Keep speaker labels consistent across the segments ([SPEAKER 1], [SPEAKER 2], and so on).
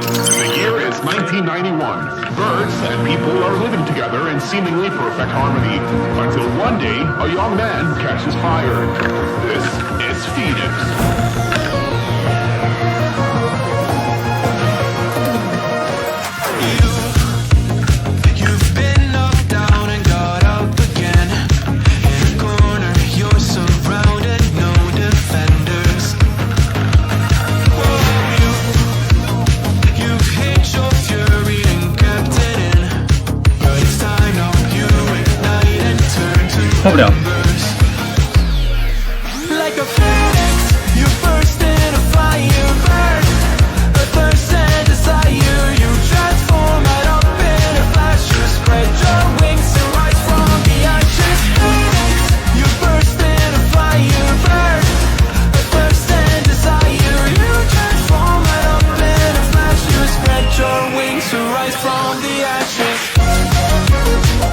[SPEAKER 1] The year is 1991. Birds and people are living together in seemingly perfect harmony. Until one day, a young man catches fire. This is Phoenix.
[SPEAKER 2] 破不了。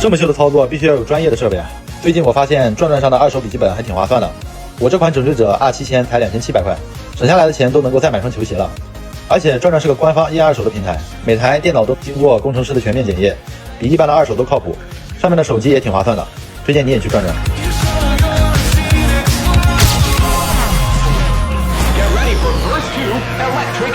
[SPEAKER 3] 这么秀的操作必须要有专业的设备啊！最近我发现转转上的二手笔记本还挺划算的，我这款拯救者 R7000才2700块，省下来的钱都能够再买双球鞋了。而且转转是个官方一二手的平台，每台电脑都经过工程师的全面检验，比一般的二手都靠谱。上面的手机也挺划算的，推荐你也去转转。
[SPEAKER 1] Get ready for verse 2, Electric